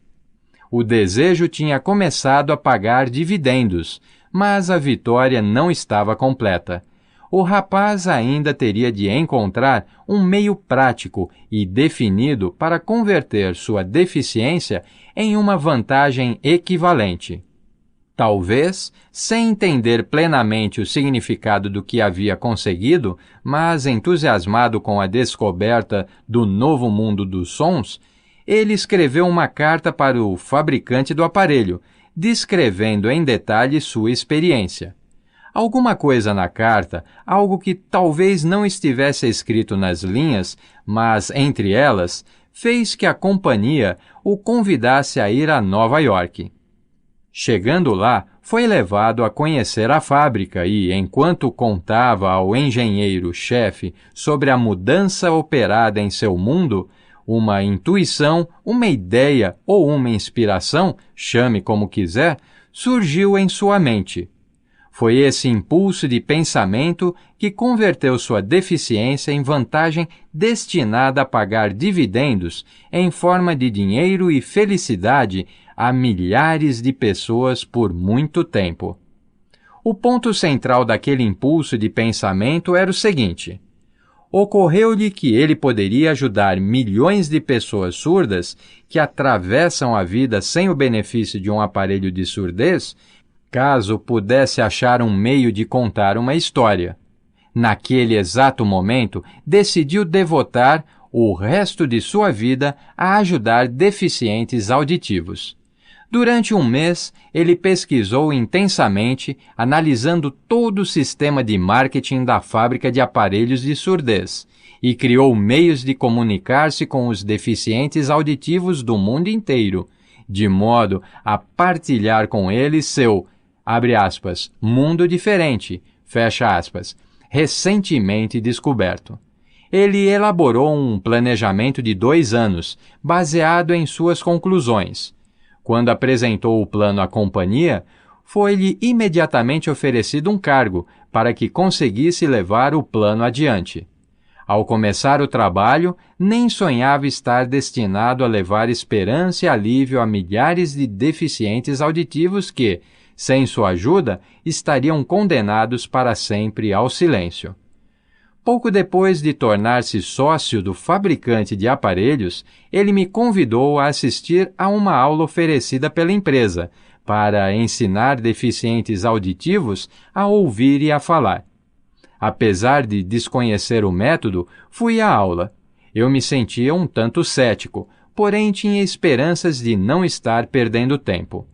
O desejo tinha começado a pagar dividendos, mas a vitória não estava completa. O rapaz ainda teria de encontrar um meio prático e definido para converter sua deficiência em uma vantagem equivalente. Talvez, sem entender plenamente o significado do que havia conseguido, mas entusiasmado com a descoberta do novo mundo dos sons, ele escreveu uma carta para o fabricante do aparelho, descrevendo em detalhe sua experiência. Alguma coisa na carta, algo que talvez não estivesse escrito nas linhas, mas entre elas, fez que a companhia o convidasse a ir a Nova York. Chegando lá, foi levado a conhecer a fábrica e, enquanto contava ao engenheiro-chefe sobre a mudança operada em seu mundo, uma intuição, uma ideia ou uma inspiração, chame como quiser, surgiu em sua mente. Foi esse impulso de pensamento que converteu sua deficiência em vantagem destinada a pagar dividendos em forma de dinheiro e felicidade a milhares de pessoas por muito tempo. O ponto central daquele impulso de pensamento era o seguinte: ocorreu-lhe que ele poderia ajudar milhões de pessoas surdas que atravessam a vida sem o benefício de um aparelho de surdez, caso pudesse achar um meio de contar uma história. Naquele exato momento, decidiu devotar o resto de sua vida a ajudar deficientes auditivos. Durante um mês, ele pesquisou intensamente, analisando todo o sistema de marketing da fábrica de aparelhos de surdez, e criou meios de comunicar-se com os deficientes auditivos do mundo inteiro, de modo a partilhar com eles seu, abre aspas, mundo diferente, fecha aspas, recentemente descoberto. Ele elaborou um planejamento de 2 anos, baseado em suas conclusões. Quando apresentou o plano à companhia, foi-lhe imediatamente oferecido um cargo para que conseguisse levar o plano adiante. Ao começar o trabalho, nem sonhava estar destinado a levar esperança e alívio a milhares de deficientes auditivos que, sem sua ajuda, estariam condenados para sempre ao silêncio. Pouco depois de tornar-se sócio do fabricante de aparelhos, ele me convidou a assistir a uma aula oferecida pela empresa para ensinar deficientes auditivos a ouvir e a falar. Apesar de desconhecer o método, fui à aula. Eu me sentia um tanto cético, porém tinha esperanças de não estar perdendo tempo.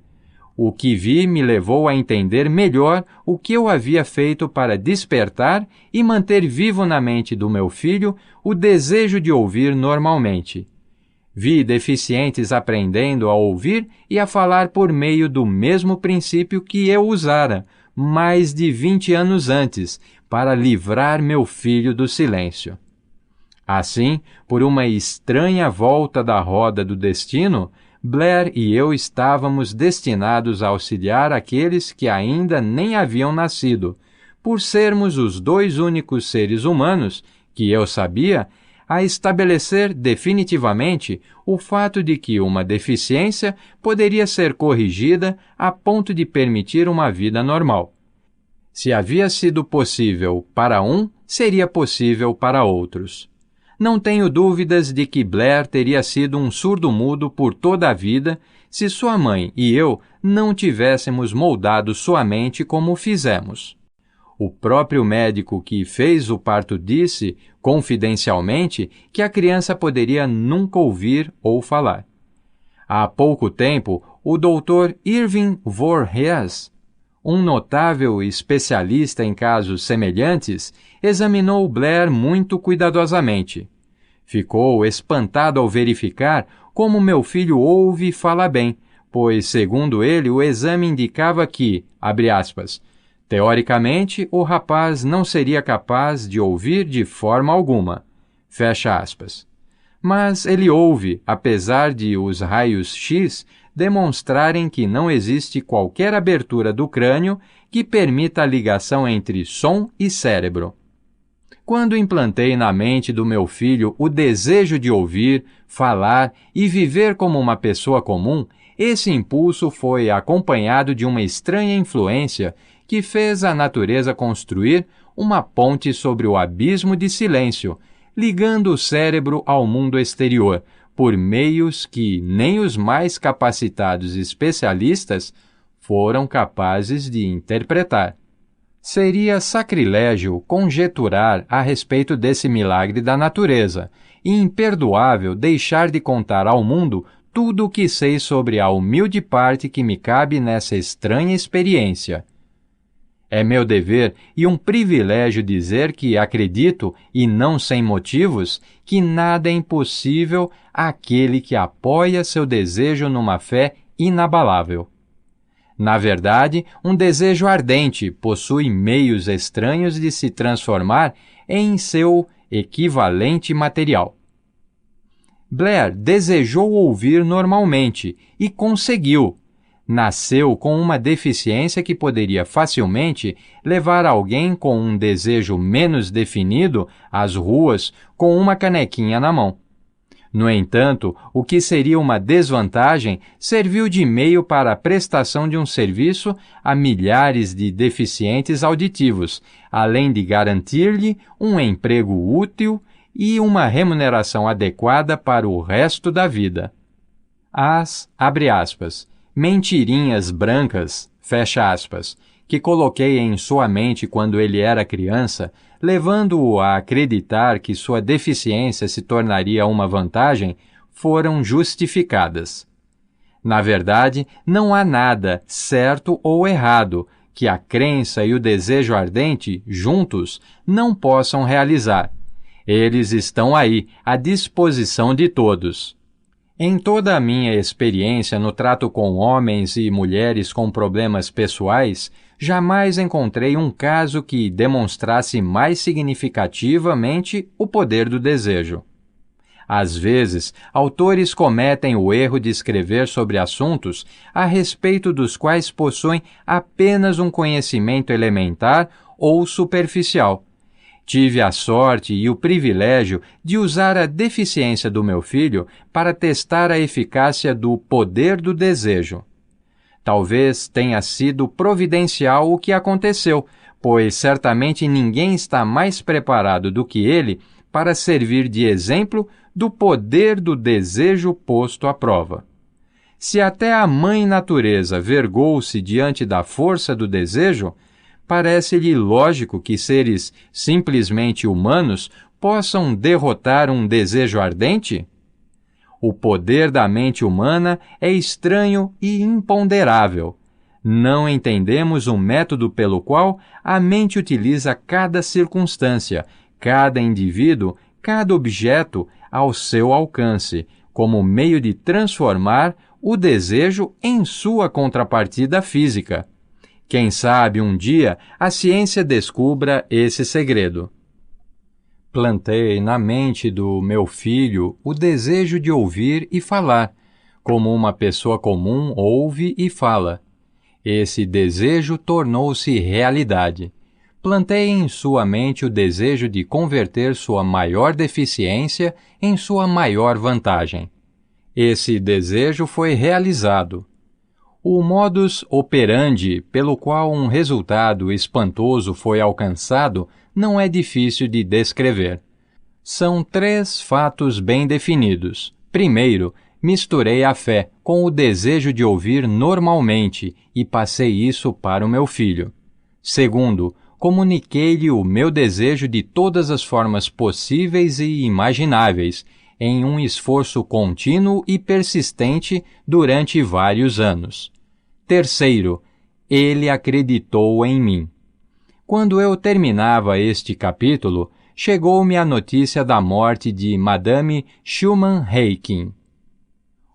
O que vi me levou a entender melhor o que eu havia feito para despertar e manter vivo na mente do meu filho o desejo de ouvir normalmente. Vi deficientes aprendendo a ouvir e a falar por meio do mesmo princípio que eu usara, mais de 20 anos antes, para livrar meu filho do silêncio. Assim, por uma estranha volta da roda do destino, Blair e eu estávamos destinados a auxiliar aqueles que ainda nem haviam nascido, por sermos os 2 únicos seres humanos, que eu sabia, a estabelecer definitivamente o fato de que uma deficiência poderia ser corrigida a ponto de permitir uma vida normal. Se havia sido possível para um, seria possível para outros. Não tenho dúvidas de que Blair teria sido um surdo-mudo por toda a vida se sua mãe e eu não tivéssemos moldado sua mente como fizemos. O próprio médico que fez o parto disse, confidencialmente, que a criança poderia nunca ouvir ou falar. Há pouco tempo, o Dr. Irving Voorhees, um notável especialista em casos semelhantes, examinou Blair muito cuidadosamente. Ficou espantado ao verificar como meu filho ouve e fala bem, pois, segundo ele, o exame indicava que, abre aspas, teoricamente, o rapaz não seria capaz de ouvir de forma alguma, fecha aspas. Mas ele ouve, apesar de os raios X demonstrarem que não existe qualquer abertura do crânio que permita a ligação entre som e cérebro. Quando implantei na mente do meu filho o desejo de ouvir, falar e viver como uma pessoa comum, esse impulso foi acompanhado de uma estranha influência que fez a natureza construir uma ponte sobre o abismo de silêncio, ligando o cérebro ao mundo exterior, por meios que nem os mais capacitados especialistas, foram capazes de interpretar. Seria sacrilégio conjeturar a respeito desse milagre da natureza, e imperdoável deixar de contar ao mundo tudo o que sei sobre a humilde parte que me cabe nessa estranha experiência. É meu dever e um privilégio dizer que acredito, e não sem motivos, que nada é impossível àquele que apoia seu desejo numa fé inabalável. Na verdade, um desejo ardente possui meios estranhos de se transformar em seu equivalente material. Blair desejou ouvir normalmente e conseguiu. Nasceu com uma deficiência que poderia facilmente levar alguém com um desejo menos definido às ruas com uma canequinha na mão. No entanto, o que seria uma desvantagem serviu de meio para a prestação de um serviço a milhares de deficientes auditivos, além de garantir-lhe um emprego útil e uma remuneração adequada para o resto da vida. As, abre aspas, mentirinhas brancas, fecha aspas, que coloquei em sua mente quando ele era criança, levando-o a acreditar que sua deficiência se tornaria uma vantagem, foram justificadas. Na verdade, não há nada, certo ou errado, que a crença e o desejo ardente, juntos, não possam realizar. Eles estão aí, à disposição de todos. Em toda a minha experiência no trato com homens e mulheres com problemas pessoais, jamais encontrei um caso que demonstrasse mais significativamente o poder do desejo. Às vezes, autores cometem o erro de escrever sobre assuntos a respeito dos quais possuem apenas um conhecimento elementar ou superficial. Tive a sorte e o privilégio de usar a deficiência do meu filho para testar a eficácia do poder do desejo. Talvez tenha sido providencial o que aconteceu, pois certamente ninguém está mais preparado do que ele para servir de exemplo do poder do desejo posto à prova. Se até a mãe natureza vergou-se diante da força do desejo, parece-lhe lógico que seres simplesmente humanos possam derrotar um desejo ardente? O poder da mente humana é estranho e imponderável. Não entendemos o método pelo qual a mente utiliza cada circunstância, cada indivíduo, cada objeto ao seu alcance, como meio de transformar o desejo em sua contrapartida física. Quem sabe um dia a ciência descubra esse segredo. Plantei na mente do meu filho o desejo de ouvir e falar, como uma pessoa comum ouve e fala. Esse desejo tornou-se realidade. Plantei em sua mente o desejo de converter sua maior deficiência em sua maior vantagem. Esse desejo foi realizado. O modus operandi pelo qual um resultado espantoso foi alcançado não é difícil de descrever. São 3 fatos bem definidos. Primeiro, misturei a fé com o desejo de ouvir normalmente e passei isso para o meu filho. Segundo, comuniquei-lhe o meu desejo de todas as formas possíveis e imagináveis, em um esforço contínuo e persistente durante vários anos. Terceiro, ele acreditou em mim. Quando eu terminava este capítulo, chegou-me a notícia da morte de Madame Schumann-Heiking.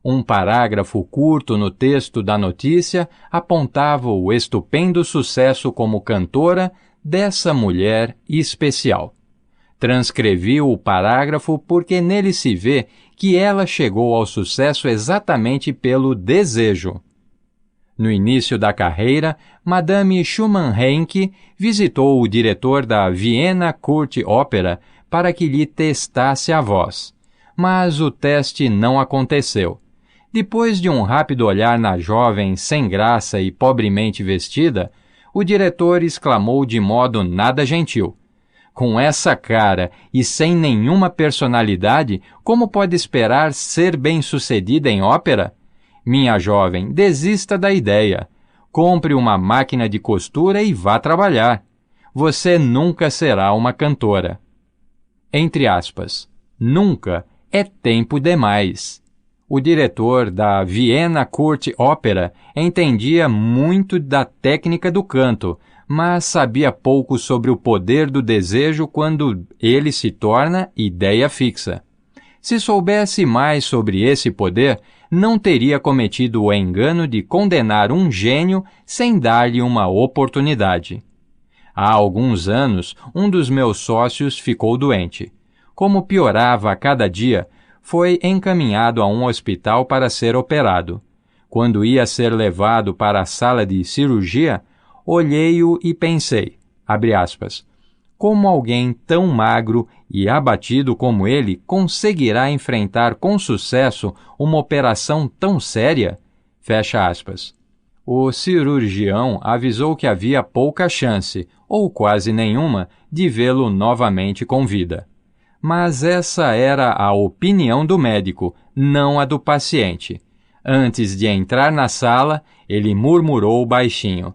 Um parágrafo curto no texto da notícia apontava o estupendo sucesso como cantora dessa mulher especial. Transcrevi o parágrafo porque nele se vê que ela chegou ao sucesso exatamente pelo desejo. No início da carreira, Madame Schumann-Heink visitou o diretor da Vienna Court Opera para que lhe testasse a voz, mas o teste não aconteceu. Depois de um rápido olhar na jovem sem graça e pobremente vestida, o diretor exclamou de modo nada gentil: "Com essa cara e sem nenhuma personalidade, como pode esperar ser bem-sucedida em ópera? Minha jovem, desista da ideia. Compre uma máquina de costura e vá trabalhar. Você nunca será uma cantora. Entre aspas, nunca é tempo demais. O diretor da Vienna Court Opera entendia muito da técnica do canto, mas sabia pouco sobre o poder do desejo quando ele se torna ideia fixa. Se soubesse mais sobre esse poder, não teria cometido o engano de condenar um gênio sem dar-lhe uma oportunidade. Há alguns anos, um dos meus sócios ficou doente. Como piorava a cada dia, foi encaminhado a um hospital para ser operado. Quando ia ser levado para a sala de cirurgia, olhei-o e pensei, abre aspas, como alguém tão magro e abatido como ele conseguirá enfrentar com sucesso uma operação tão séria? Fecha aspas. O cirurgião avisou que havia pouca chance, ou quase nenhuma, de vê-lo novamente com vida. Mas essa era a opinião do médico, não a do paciente. Antes de entrar na sala, ele murmurou baixinho.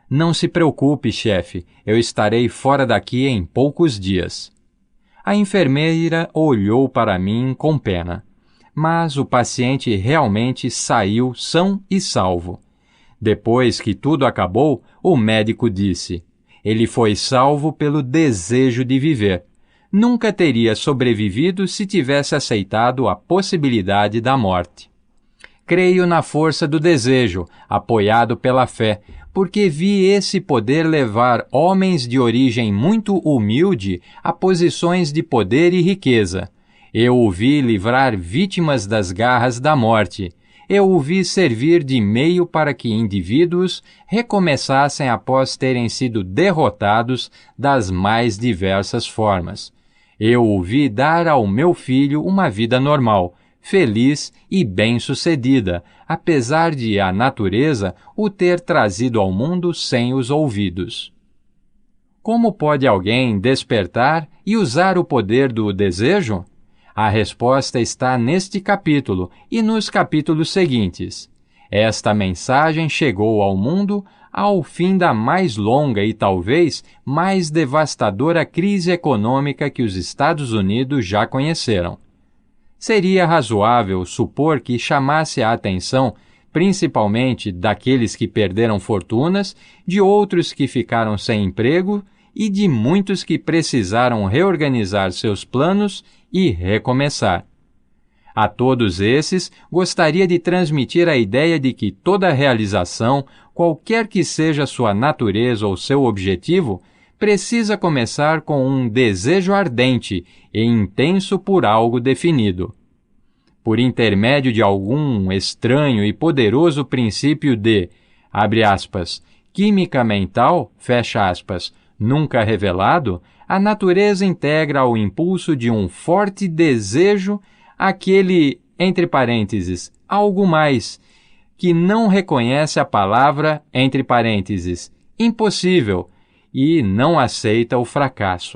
Não se preocupe, chefe, eu estarei fora daqui em poucos dias. A enfermeira olhou para mim com pena. Mas o paciente realmente saiu são e salvo. Depois que tudo acabou, o médico disse: ele foi salvo pelo desejo de viver. Nunca teria sobrevivido se tivesse aceitado a possibilidade da morte. Creio na força do desejo, apoiado pela fé, porque vi esse poder levar homens de origem muito humilde a posições de poder e riqueza. Eu o vi livrar vítimas das garras da morte. Eu o vi servir de meio para que indivíduos recomeçassem após terem sido derrotados das mais diversas formas. Eu o vi dar ao meu filho uma vida normal, feliz e bem-sucedida, apesar de a natureza o ter trazido ao mundo sem os ouvidos. Como pode alguém despertar e usar o poder do desejo? A resposta está neste capítulo e nos capítulos seguintes. Esta mensagem chegou ao mundo ao fim da mais longa e talvez mais devastadora crise econômica que os Estados Unidos já conheceram. Seria razoável supor que chamasse a atenção principalmente daqueles que perderam fortunas, de outros que ficaram sem emprego e de muitos que precisaram reorganizar seus planos e recomeçar. A todos esses, gostaria de transmitir a ideia de que toda realização, qualquer que seja sua natureza ou seu objetivo, precisa começar com um desejo ardente e intenso por algo definido. Por intermédio de algum estranho e poderoso princípio de, abre aspas, química mental, fecha aspas, nunca revelado, a natureza integra ao impulso de um forte desejo aquele, entre parênteses, algo mais, que não reconhece a palavra, entre parênteses, impossível, e não aceita o fracasso.